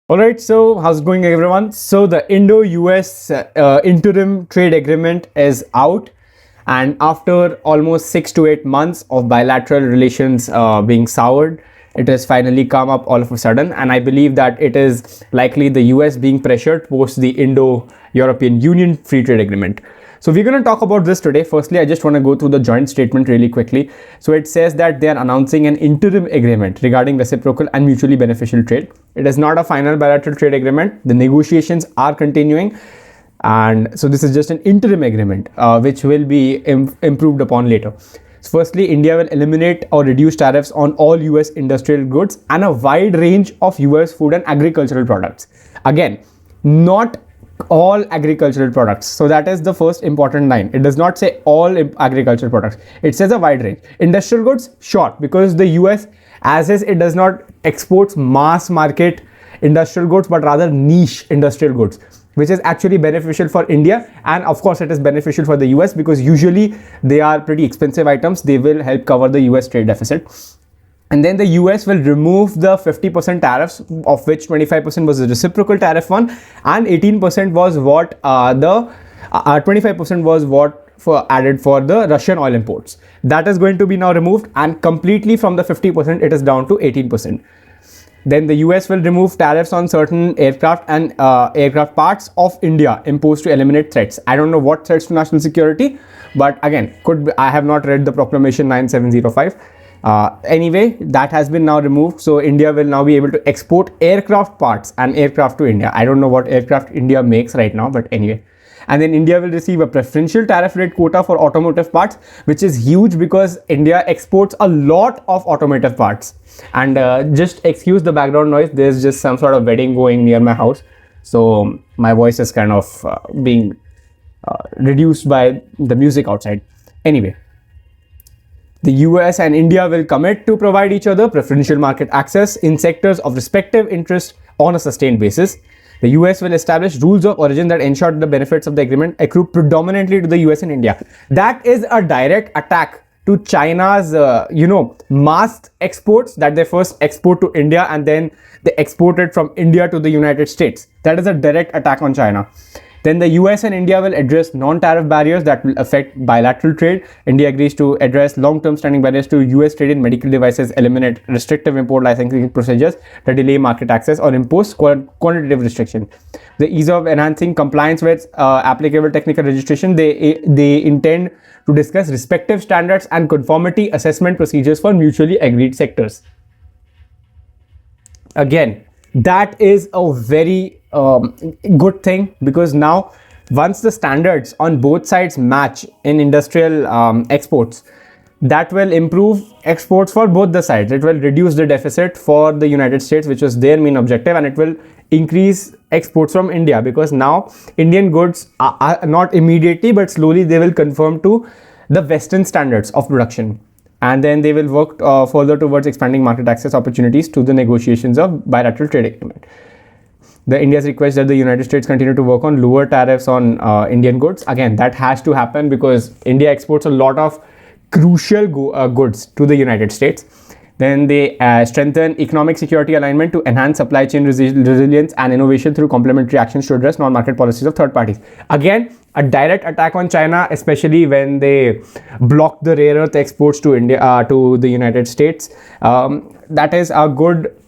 All right, so how's it going, everyone? So the Indo-US Interim Trade Agreement is out, and after almost 6 to 8 months of bilateral relations being soured, it has finally come up all of a sudden. And I believe that it is likely the US being pressured post the Indo-European Union Free Trade Agreement. So we're going to talk about this today. Firstly, I just want to go through the joint statement really quickly. So it says that they are announcing an interim agreement regarding reciprocal and mutually beneficial trade. It is not a final bilateral trade agreement. The negotiations are continuing. And so this is just an interim agreement, which will be improved upon later. So firstly, India will eliminate or reduce tariffs on all US industrial goods and a wide range of US food and agricultural products. Again, not all agricultural products. So that is the first important line. It does not say all agricultural products. It says a wide range. Industrial goods, sure, because the US, as is, it does not export mass market industrial goods, but rather niche industrial goods, which is actually beneficial for India. And of course, it is beneficial for the US because usually they are pretty expensive items. They will help cover the US trade deficit. And then the US will remove the 50% tariffs, of which 25% was the reciprocal tariff one, and 18% was what 25% was what for added for the Russian oil imports. That is going to be now removed, and completely from the 50% it is down to 18%. Then the US will remove tariffs on certain aircraft and aircraft parts of India imposed to eliminate threats. I don't know what threats to national security, but again, I have not read the proclamation 9705. Anyway, that has been now removed. So India will now be able to export aircraft parts and aircraft to India. I don't know what aircraft India makes right now, but anyway. And then India will receive a preferential tariff rate quota for automotive parts, which is huge because India exports a lot of automotive parts. And just excuse the background noise. There's just some sort of wedding going near my house. So my voice is kind of being reduced by the music outside. Anyway. The US and India will commit to provide each other preferential market access in sectors of respective interest on a sustained basis. The US will establish rules of origin that ensure that the benefits of the agreement accrue predominantly to the US and India. That is a direct attack to China's, masked exports that they first export to India and then they export it from India to the United States. That is a direct attack on China. Then the US and India will address non-tariff barriers that will affect bilateral trade. India agrees to address long-term standing barriers to US trade in medical devices, eliminate restrictive import licensing procedures that delay market access or impose quantitative restriction. The ease of enhancing compliance with applicable technical registration, they intend to discuss respective standards and conformity assessment procedures for mutually agreed sectors. Again, that is a very good thing because now once the standards on both sides match in industrial exports, that will improve exports for both the sides. It will reduce the deficit for the United States, which was their main objective, and it will increase exports from India because now Indian goods are not immediately but slowly they will conform to the Western standards of production. And then they will work further towards expanding market access opportunities to the negotiations of bilateral trade agreement. The India's request that the United States continue to work on lower tariffs on Indian goods. Again, that has to happen because India exports a lot of crucial goods to the United States. Then they strengthen economic security alignment to enhance supply chain resilience and innovation through complementary actions to address non-market policies of third parties. Again, a direct attack on China, especially when they block the rare earth exports to India, to the United States. That is a good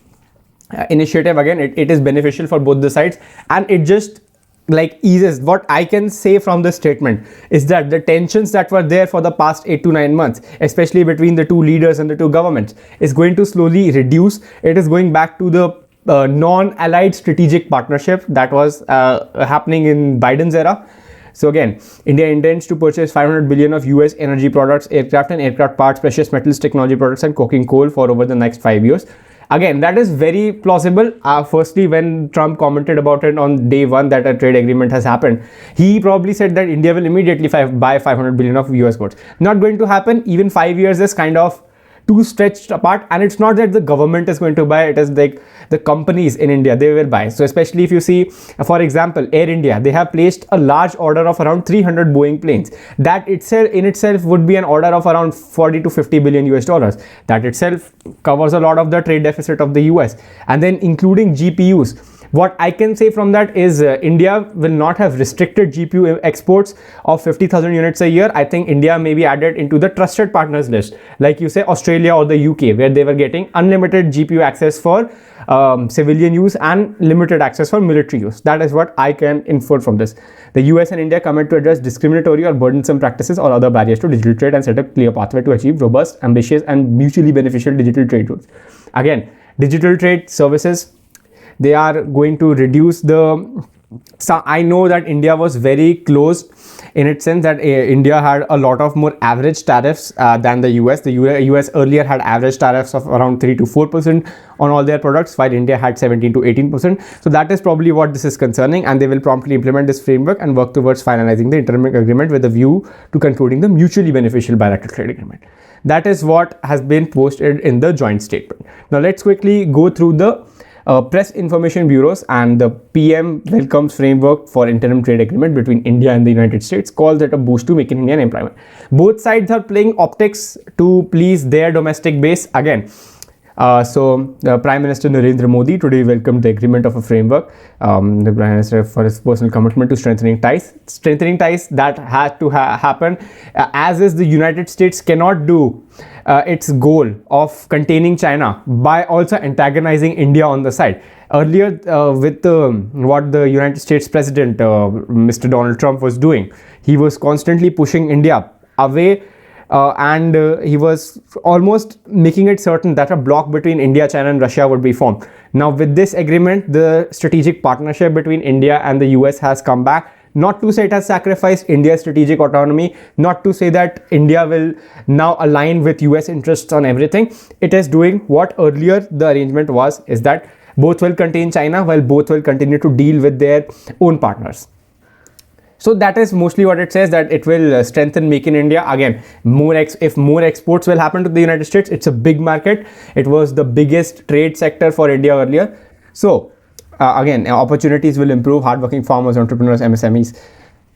initiative. Again, it is beneficial for both the sides, and it just like eases. What I can say from this statement is that the tensions that were there for the past 8 to 9 months, especially between the two leaders and the two governments, is going to slowly reduce. It is going back to the non-allied strategic partnership that was happening in Biden's era. So again, India intends to purchase 500 billion of US energy products, aircraft and aircraft parts, precious metals, technology products and coking coal for over the next 5 years. Again, that is very plausible. Firstly, when Trump commented about it on day one that a trade agreement has happened, he probably said that India will immediately buy 500 billion of US goods. Not going to happen. Even 5 years is kind of too stretched apart, and it's not that the government is going to buy, it is like the companies in India, they will buy. So especially if you see, for example, Air India, they have placed a large order of around 300 Boeing planes. That itself would be an order of around 40 to 50 billion US dollars. That itself covers a lot of the trade deficit of the US. And then including GPUs, What I can say from that is India will not have restricted GPU exports of 50,000 units a year. I think India may be added into the trusted partners list, like you say Australia or the UK, where they were getting unlimited GPU access for civilian use and limited access for military use. That is what I can infer from this. The US and India commit to address discriminatory or burdensome practices or other barriers to digital trade and set a clear pathway to achieve robust, ambitious and mutually beneficial digital trade rules. Again, digital trade services, they are going to reduce the, so I know that India was very closed in its sense that India had a lot of more average tariffs than the US. The US earlier had average tariffs of around 3 to 4% on all their products, while India had 17 to 18%. So that is probably what this is concerning, and they will promptly implement this framework and work towards finalizing the interim agreement with a view to concluding the mutually beneficial bilateral trade agreement. That is what has been posted in the joint statement. Now let's quickly go through the press information bureaus, and the PM welcomes framework for interim trade agreement between India and the United States, calls it a boost to make in Indian employment. Both sides are playing optics to please their domestic base again. So Prime Minister Narendra Modi today welcomed the agreement of a framework. The Prime Minister for his personal commitment to strengthening ties that had to happen, as is the United States cannot do its goal of containing China by also antagonizing India on the side. Earlier with what the United States President Mr. Donald Trump was doing, he was constantly pushing India away, and he was almost making it certain that a bloc between India, China and Russia would be formed. Now with this agreement, the strategic partnership between India and the US has come back. Not to say it has sacrificed India's strategic autonomy, not to say that India will now align with US interests on everything. It is doing what earlier the arrangement was, is that both will contain China while both will continue to deal with their own partners. So that is mostly what it says, that it will strengthen Make in India. Again, if more exports will happen to the United States, it's a big market. It was the biggest trade sector for India earlier. So again, opportunities will improve hardworking farmers, entrepreneurs, MSMEs.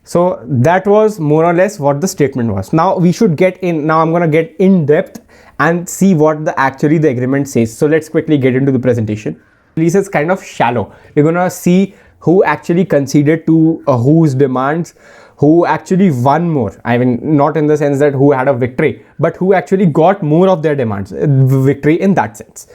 So that was more or less what the statement was. Now we should get in, now I'm going to get in depth and see what the agreement says. So let's quickly get into the presentation. Release is kind of shallow. We're going to see who actually conceded to whose demands, who actually won more. I mean, not in the sense that who had a victory, but who actually got more of their demands, victory in that sense.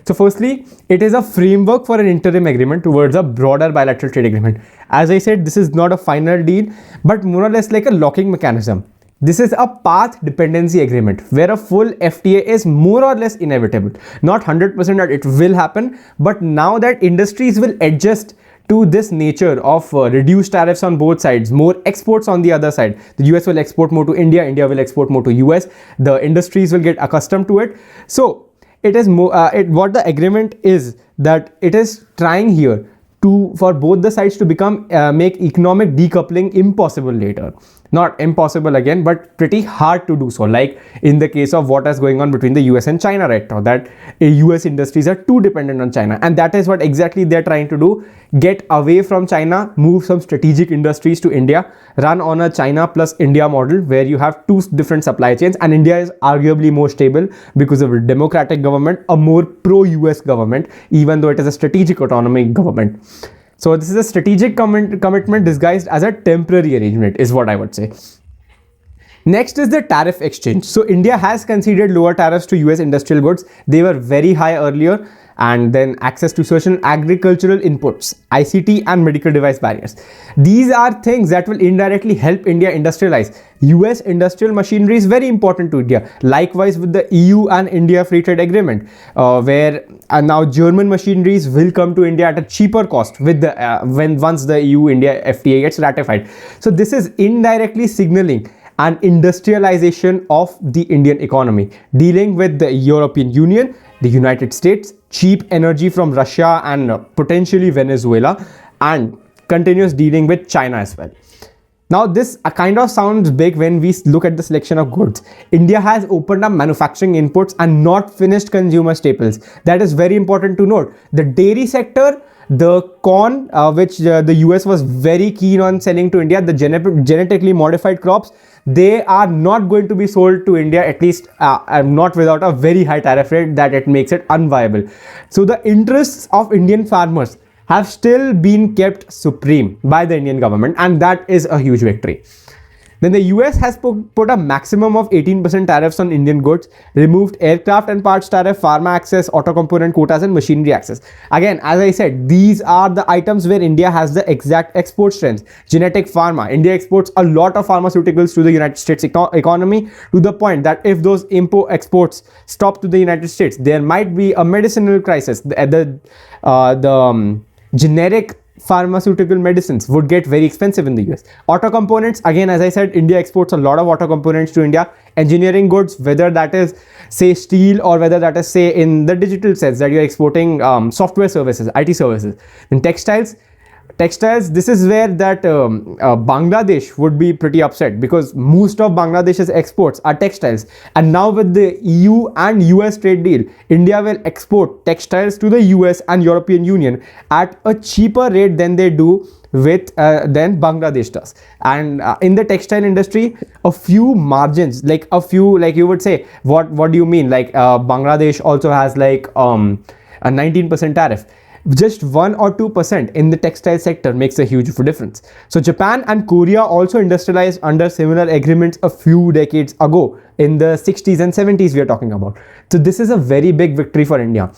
So firstly, it is a framework for an interim agreement towards a broader bilateral trade agreement. As I said, this is not a final deal, but more or less like a locking mechanism. This is a path dependency agreement where a full FTA is more or less inevitable. Not 100% that it will happen, but now that industries will adjust to this nature of reduced tariffs on both sides, more exports on the other side. The US will export more to India, India will export more to US. The industries will get accustomed to it. So it is what the agreement is, that it is trying here for both the sides to become make economic decoupling impossible later. Not impossible again, but pretty hard to do so, like in the case of what is going on between the US and China right now, that US industries are too dependent on China, and that is what exactly they're trying to do. Get away from China, move some strategic industries to India, run on a China plus India model where you have two different supply chains, and India is arguably more stable because of a democratic government, a more pro-US government, even though it is a strategic autonomy government. So this is a strategic commitment disguised as a temporary arrangement, is what I would say. Next is the tariff exchange. So India has conceded lower tariffs to US industrial goods. They were very high earlier. And then access to certain agricultural inputs, ICT and medical device barriers. These are things that will indirectly help India industrialize. US industrial machinery is very important to India. Likewise with the EU and India Free Trade Agreement, where now German machineries will come to India at a cheaper cost with the once the EU-India FTA gets ratified. So this is indirectly signaling an industrialization of the Indian economy, dealing with the European Union, the United States, cheap energy from Russia and potentially Venezuela, and continuous dealing with China as well. Now this kind of sounds big when we look at the selection of goods. India has opened up manufacturing inputs and not finished consumer staples. That is very important to note. The dairy sector, the corn, which the US was very keen on selling to India, the genetically modified crops, they are not going to be sold to India, at least not without a very high tariff rate that it makes it unviable. So the interests of Indian farmers have still been kept supreme by the Indian government, and that is a huge victory. Then the US has put a maximum of 18% tariffs on Indian goods, removed aircraft and parts tariff, pharma access, auto component quotas, and machinery access. Again, as I said, these are the items where India has the exact export strengths. Genetic pharma. India exports a lot of pharmaceuticals to the United States economy, to the point that if those import exports stop to the United States, there might be a medicinal crisis. Generic pharmaceutical medicines would get very expensive in the US. Auto components, again, as I said, India exports a lot of auto components to India. Engineering goods, whether that is say steel or whether that is say in the digital sense that you're exporting software services, IT services. And textiles, this is where that Bangladesh would be pretty upset, because most of Bangladesh's exports are textiles, and now with the EU and US trade deal, India will export textiles to the US and European Union at a cheaper rate than they do with than Bangladesh does. And in the textile industry, a few margins, like you would say, what do you mean, like Bangladesh also has like a 19% tariff. Just 1 or 2% in the textile sector makes a huge difference. So Japan and Korea also industrialized under similar agreements a few decades ago, in the 60s and 70s we are talking about. So this is a very big victory for India.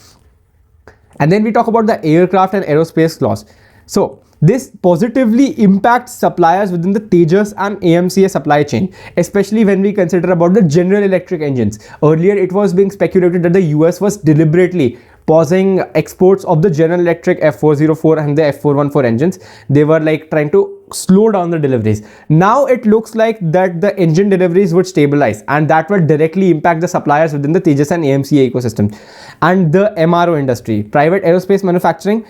And then we talk about the aircraft and aerospace clause. So this positively impacts suppliers within the Tejas and AMCA supply chain, especially when we consider about the General Electric engines. Earlier, it was being speculated that the US was deliberately pausing exports of the General Electric F404 and the F414 engines. They were like trying to slow down the deliveries. Now it looks like that the engine deliveries would stabilize, and that would directly impact the suppliers within the Tejas and AMCA ecosystem. And the MRO industry, private aerospace manufacturing.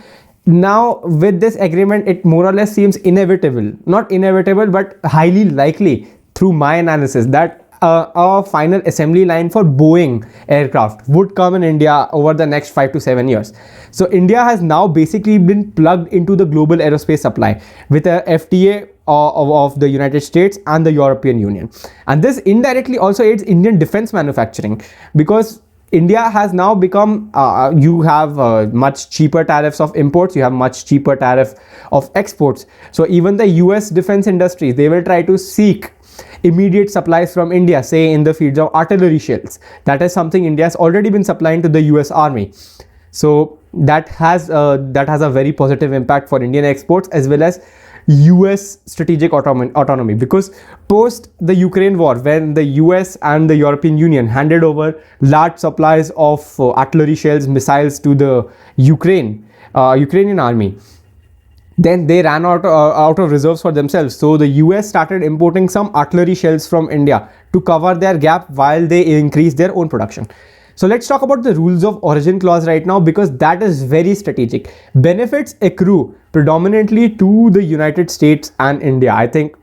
Now with this agreement, it more or less seems inevitable, not inevitable, but highly likely through my analysis, that a final assembly line for Boeing aircraft would come in India over the next 5 to 7 years. So India has now basically been plugged into the global aerospace supply with a FTA of the United States and the European Union. And this indirectly also aids Indian defense manufacturing, because India has now become, you have much cheaper tariffs of imports, you have much cheaper tariff of exports. So even the US defense industry, they will try to seek immediate supplies from India, say in the fields of artillery shells. That is something India has already been supplying to the US Army. So that has a very positive impact for Indian exports as well as US strategic autonomy, because post the Ukraine war, when the US and the European Union handed over large supplies of artillery shells, missiles to the Ukrainian army, then they ran out of reserves for themselves. So the US started importing some artillery shells from India to cover their gap while they increased their own production. So let's talk about the rules of origin clause right now, because that is very strategic. Benefits accrue predominantly to the United States and India. I think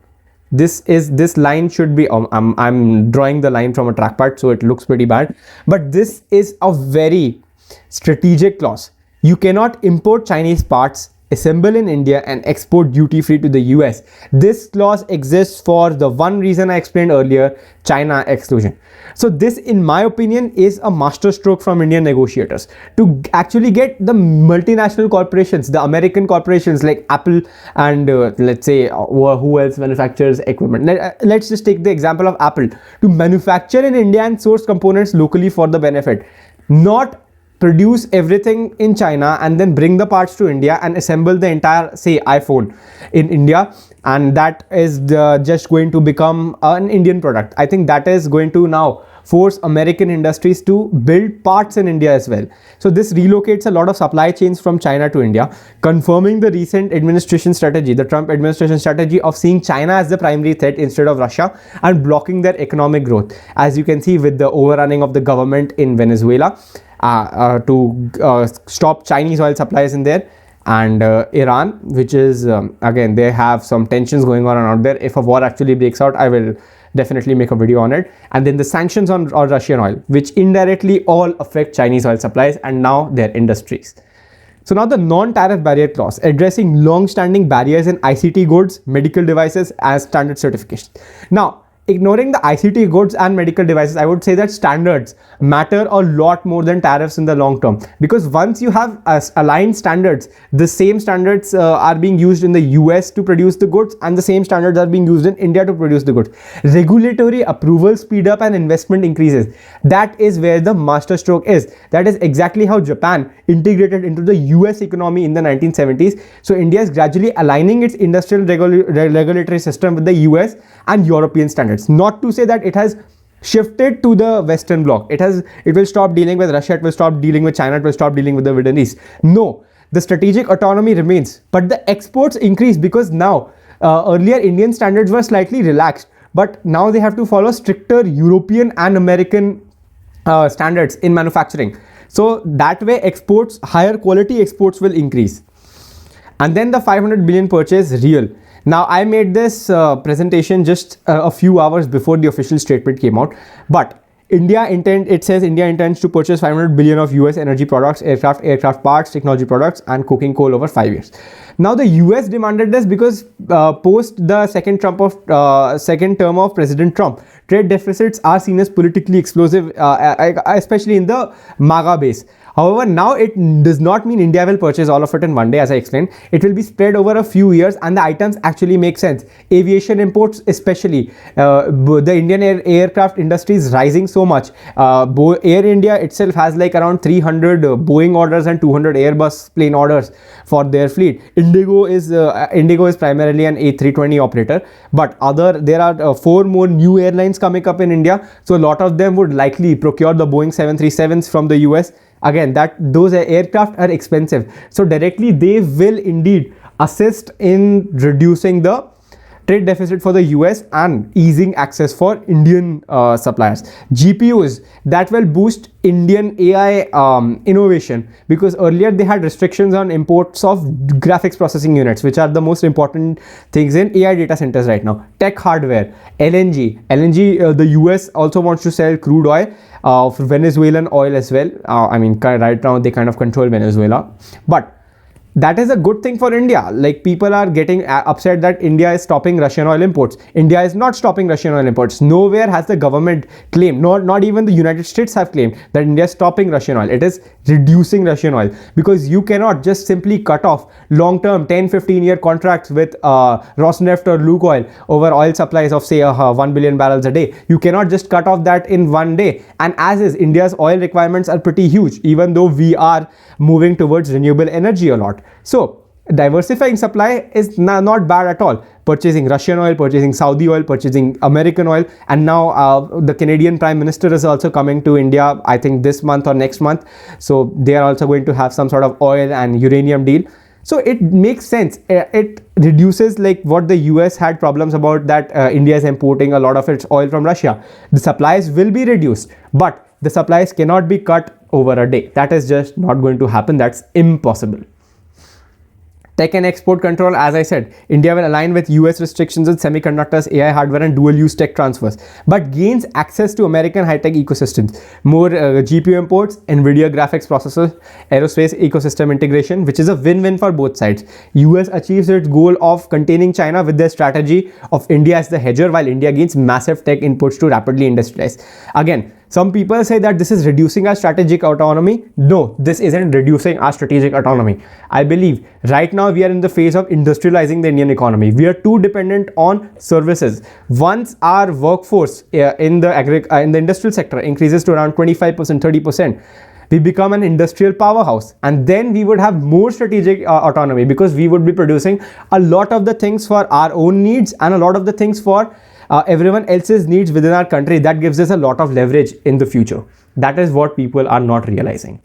this line should be, I'm drawing the line from a trackpad, so it looks pretty bad, but this is a very strategic clause. You cannot import Chinese parts, assemble in India, and export duty-free to the US. This clause exists for the one reason I explained earlier, China exclusion. So this, in my opinion, is a masterstroke from Indian negotiators to actually get the multinational corporations, the American corporations like Apple and let's say who else manufactures equipment. Let's just take the example of Apple, to manufacture in India and source components locally for the benefit, not produce everything in China and then bring the parts to India and assemble the entire, say, iPhone in India, and that is just going to become an Indian product. I think that is going to now force American industries to build parts in India as well. So this relocates a lot of supply chains from China to India, confirming the recent administration strategy, the Trump administration strategy of seeing China as the primary threat instead of Russia and blocking their economic growth, as you can see with the overrunning of the government in Venezuela to stop Chinese oil supplies in there, and Iran, which is again, they have some tensions going on out there. If a war actually breaks out, I will definitely make a video on it. And then the sanctions on Russian oil, which indirectly all affect Chinese oil supplies and now their industries. So now the non-tariff barrier clause, addressing long-standing barriers in ICT goods, medical devices as standard certification. Now, ignoring the ICT goods and medical devices, I would say that standards matter a lot more than tariffs in the long term, because once you have aligned standards, the same standards are being used in the US to produce the goods, and the same standards are being used in India to produce the goods. Regulatory approval speed up and investment increases. That is where the masterstroke is. That is exactly how Japan integrated into the US economy in the 1970s. So India is gradually aligning its industrial regulatory system with the US and European standards. Not to say that it has shifted to the Western bloc. It will stop dealing with Russia, it will stop dealing with China, it will stop dealing with the Middle East. No, the strategic autonomy remains, but the exports increase because now earlier Indian standards were slightly relaxed, but now they have to follow stricter European and American standards in manufacturing. So that way exports, higher quality exports will increase. And then the 500 billion purchase real. Now I made this presentation just a few hours before the official statement came out, but it says India intends to purchase 500 billion of US energy products, aircraft parts, technology products and coking coal over 5 years. Now the US demanded this because post the second term of President Trump, trade deficits are seen as politically explosive, especially in the MAGA base. However, now it does not mean India will purchase all of it in one day, as I explained. It will be spread over a few years, and the items actually make sense. Aviation imports especially, the Indian aircraft industry is rising so much. Air India itself has like around 300 Boeing orders and 200 Airbus plane orders for their fleet. Indigo is primarily an A320 operator, but there are 4 more new airlines coming up in India, so a lot of them would likely procure the Boeing 737s from the US. Again, those aircraft are expensive, so directly they will indeed assist in reducing the trade deficit for the US and easing access for Indian suppliers. GPUs, that will boost Indian AI innovation, because earlier they had restrictions on imports of graphics processing units, which are the most important things in AI data centers right now. Tech hardware, LNG, the US also wants to sell crude oil, for Venezuelan oil as well. I mean, right now they kind of control Venezuela, but that is a good thing for India. Like, people are getting upset that India is stopping Russian oil imports. India is not stopping Russian oil imports. Nowhere has the government claimed, not even the United States have claimed that India is stopping Russian oil. It is reducing Russian oil, because you cannot just simply cut off long-term 10-15 year contracts with Rosneft or Lukoil over oil supplies of say 1 billion barrels a day. You cannot just cut off that in one day. And as is, India's oil requirements are pretty huge, even though we are moving towards renewable energy a lot. So diversifying supply is not bad at all. Purchasing Russian oil, purchasing Saudi oil, purchasing American oil, and now the Canadian Prime Minister is also coming to India, I think this month or next month. So they are also going to have some sort of oil and uranium deal. So it makes sense. It reduces like what the US had problems about, that India is importing a lot of its oil from Russia. The supplies will be reduced, but the supplies cannot be cut over a day. That is just not going to happen. That's impossible. Tech and export control, as I said, India will align with US restrictions on semiconductors, AI hardware and dual-use tech transfers, but gains access to American high-tech ecosystems. More GPU imports, NVIDIA graphics processors, aerospace ecosystem integration, which is a win-win for both sides. US achieves its goal of containing China with their strategy of India as the hedger, while India gains massive tech inputs to rapidly industrialize. Again, some people say that this is reducing our strategic autonomy. No, this isn't reducing our strategic autonomy. I believe right now we are in the phase of industrializing the Indian economy. We are too dependent on services. Once our workforce in the industrial sector increases to around 25%, 30%, we become an industrial powerhouse, and then we would have more strategic autonomy, because we would be producing a lot of the things for our own needs and a lot of the things for everyone else's needs within our country. That gives us a lot of leverage in the future. That is what people are not realizing.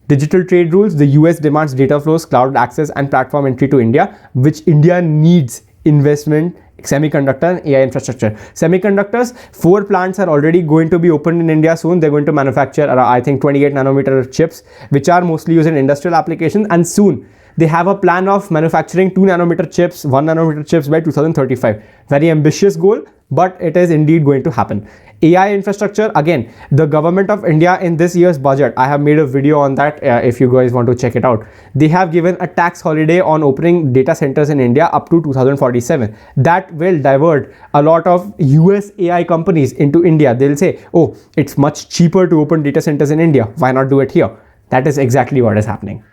Digital trade rules, the US demands data flows, cloud access and platform entry to India, which India needs investment, semiconductor and AI infrastructure. Semiconductors, 4 plants are already going to be opened in India soon. They're going to manufacture I think 28 nanometer chips, which are mostly used in industrial applications, and soon They have a plan of manufacturing 2 nanometer chips, 1 nanometer chips by 2035. Very ambitious goal, but it is indeed going to happen. AI infrastructure, again, the government of India in this year's budget, I have made a video on that if you guys want to check it out. They have given a tax holiday on opening data centers in India up to 2047. That will divert a lot of US AI companies into India. They'll say, oh, it's much cheaper to open data centers in India. Why not do it here? That is exactly what is happening.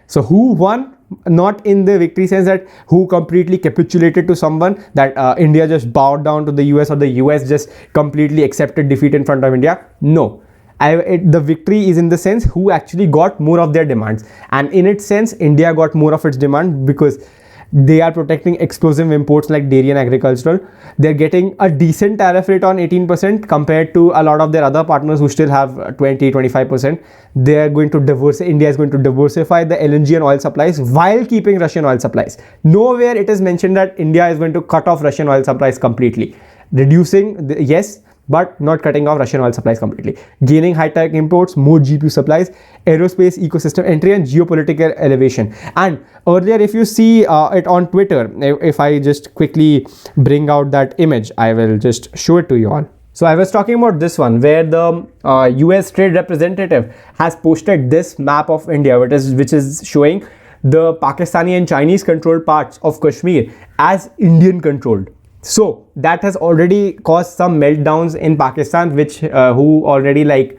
So who won? Not in the victory sense that who completely capitulated to someone, that India just bowed down to the US or the US just completely accepted defeat in front of India. No. The victory is in the sense who actually got more of their demands. And in its sense, India got more of its demand because they are protecting explosive imports like dairy and agricultural. They're getting a decent tariff rate on 18% compared to a lot of their other partners who still have 20-25%. They're going to diversify. India is going to diversify the LNG and oil supplies while keeping Russian oil supplies. Nowhere it is mentioned that India is going to cut off Russian oil supplies completely. Reducing, yes, but not cutting off Russian oil supplies completely. Gaining high-tech imports, more GPU supplies, aerospace ecosystem entry, and geopolitical elevation. And earlier, if you see it on Twitter, if I just quickly bring out that image, I will just show it to you all. So I was talking about this one where the US trade representative has posted this map of India, which is showing the Pakistani and Chinese controlled parts of Kashmir as Indian controlled. So that has already caused some meltdowns in Pakistan, which who already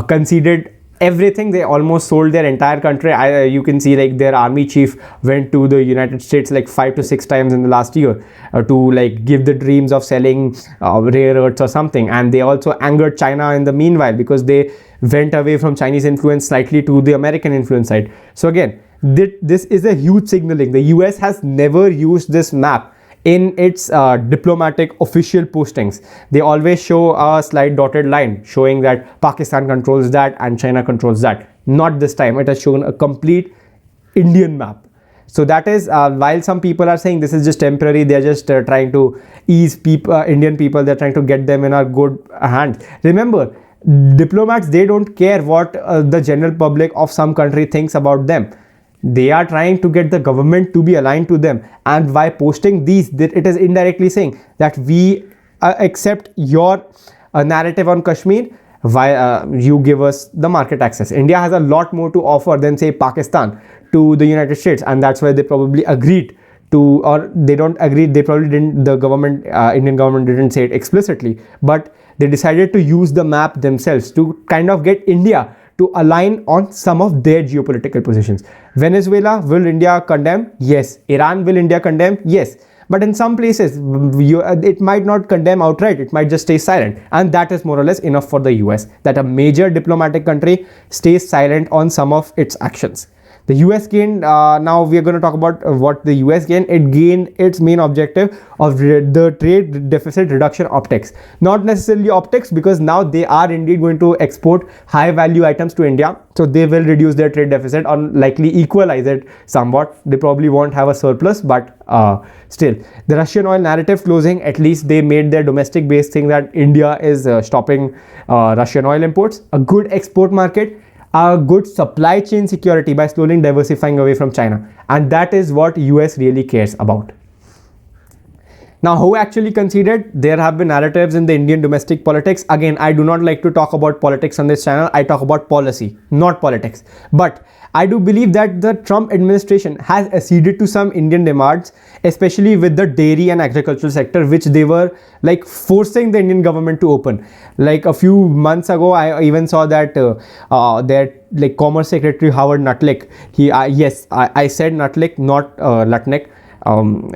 conceded everything. They almost sold their entire country. You can see like their army chief went to the United States like 5 to 6 times in the last year to like give the dreams of selling rare earths or something. And they also angered China in the meanwhile because they went away from Chinese influence slightly to the American influence side. So again, this is a huge signaling. The US has never used this map in its diplomatic official postings. They always show a slight dotted line showing that Pakistan controls that and China controls that. Not this time. It has shown a complete Indian map. So that is while some people are saying this is just temporary, they're just trying to ease Indian people, they're trying to get them in a good hand. Remember, diplomats, they don't care what the general public of some country thinks about them. They are trying to get the government to be aligned to them, and by posting these, it is indirectly saying that we accept your narrative on Kashmir while you give us the market access. India has a lot more to offer than say Pakistan to the United States, and that's why they probably agreed to, or they don't agree, they probably didn't, the government, Indian government didn't say it explicitly, but they decided to use the map themselves to kind of get India to align on some of their geopolitical positions. Venezuela, will India condemn? Yes. Iran, will India condemn? Yes. But in some places, it might not condemn outright, it might just stay silent. And that is more or less enough for the US, that a major diplomatic country stays silent on some of its actions. The US gained, now we are going to talk about what the US gained. It gained its main objective of the trade deficit reduction optics. Not necessarily optics, because now they are indeed going to export high value items to India. So they will reduce their trade deficit or likely equalize it somewhat. They probably won't have a surplus, but still. The Russian oil narrative closing, at least they made their domestic base thing that India is stopping Russian oil imports. A good export market, a good supply chain security by slowly diversifying away from China, and that is what US really cares about. Now, who actually conceded? There have been narratives in the Indian domestic politics. Again, I do not like to talk about politics on this channel. I talk about policy, not politics. But I do believe that the Trump administration has acceded to some Indian demands, especially with the dairy and agricultural sector, which they were like forcing the Indian government to open. Like a few months ago, I even saw that their like Commerce Secretary Howard Nuttlick, yes, I said Nuttlick, not Lutnick.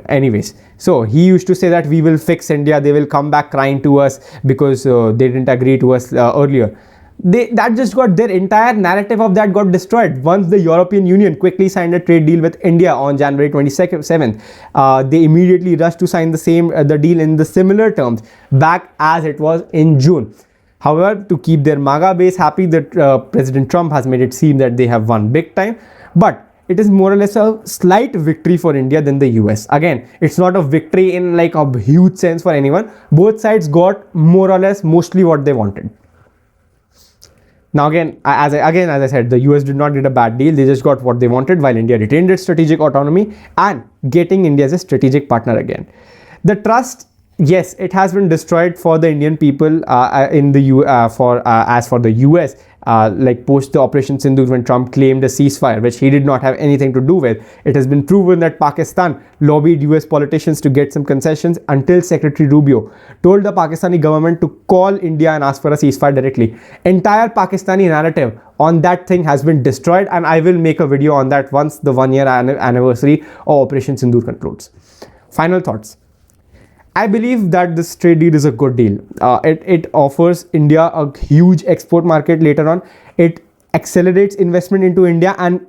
Anyways, so he used to say that we will fix India, they will come back crying to us because they didn't agree to us earlier. That just got, their entire narrative of that got destroyed once the European Union quickly signed a trade deal with India on January 27th. They immediately rushed to sign the deal in the similar terms back as it was in June. However, to keep their MAGA base happy, that President Trump has made it seem that they have won big time, but it is more or less a slight victory for India than the US. Again, it's not a victory in like a huge sense for anyone. Both sides got more or less mostly what they wanted. Now again, as I said, the US did not get a bad deal. They just got what they wanted, while India retained its strategic autonomy and getting India as a strategic partner again. The trust, yes, it has been destroyed for the Indian people in the as for the US. Like post the Operation Sindoor, when Trump claimed a ceasefire, which he did not have anything to do with. It has been proven that Pakistan lobbied US politicians to get some concessions until Secretary Rubio told the Pakistani government to call India and ask for a ceasefire directly. Entire Pakistani narrative on that thing has been destroyed, and I will make a video on that once the 1-year anniversary of Operation Sindoor concludes. Final thoughts. I believe that this trade deal is a good deal. It offers India a huge export market later on. It accelerates investment into India and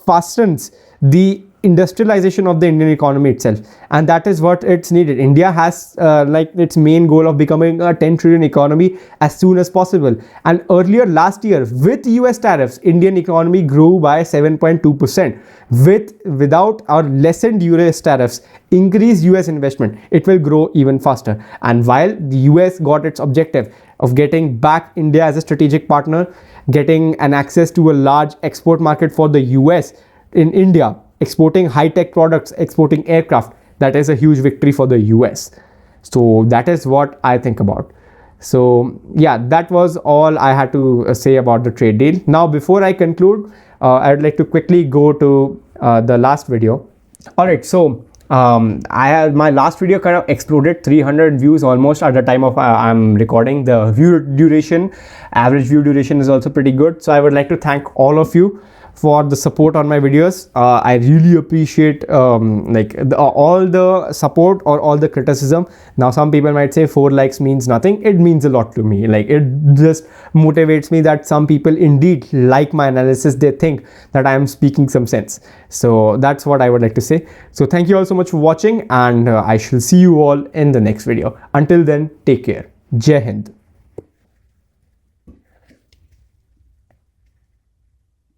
fastens the industrialization of the Indian economy itself, and that is what it's needed. India has like its main goal of becoming a 10 trillion economy as soon as possible, and earlier last year with US tariffs, Indian economy grew by 7.2%. Without or lessened US tariffs, increased US investment, it will grow even faster. And while the US got its objective of getting back India as a strategic partner, getting an access to a large export market for the US in India, exporting high-tech products, exporting aircraft, that is a huge victory for the US. So that is what I think about. So yeah, that was all I had to say about the trade deal. Now before I conclude, I would like to quickly go to the last video. Alright, so my last video kind of exploded 300 views almost at the time of I'm recording. The view duration, average view duration is also pretty good. So I would like to thank all of you for the support on my videos. I really appreciate all the support or all the criticism. Now some people might say 4 likes means nothing. It means a lot to me. Like, it just motivates me that some people indeed like my analysis. They think that I am speaking some sense. So that's what I would like to say. So thank you all so much for watching, and I shall see you all in the next video. Until then, take care. Jai Hind.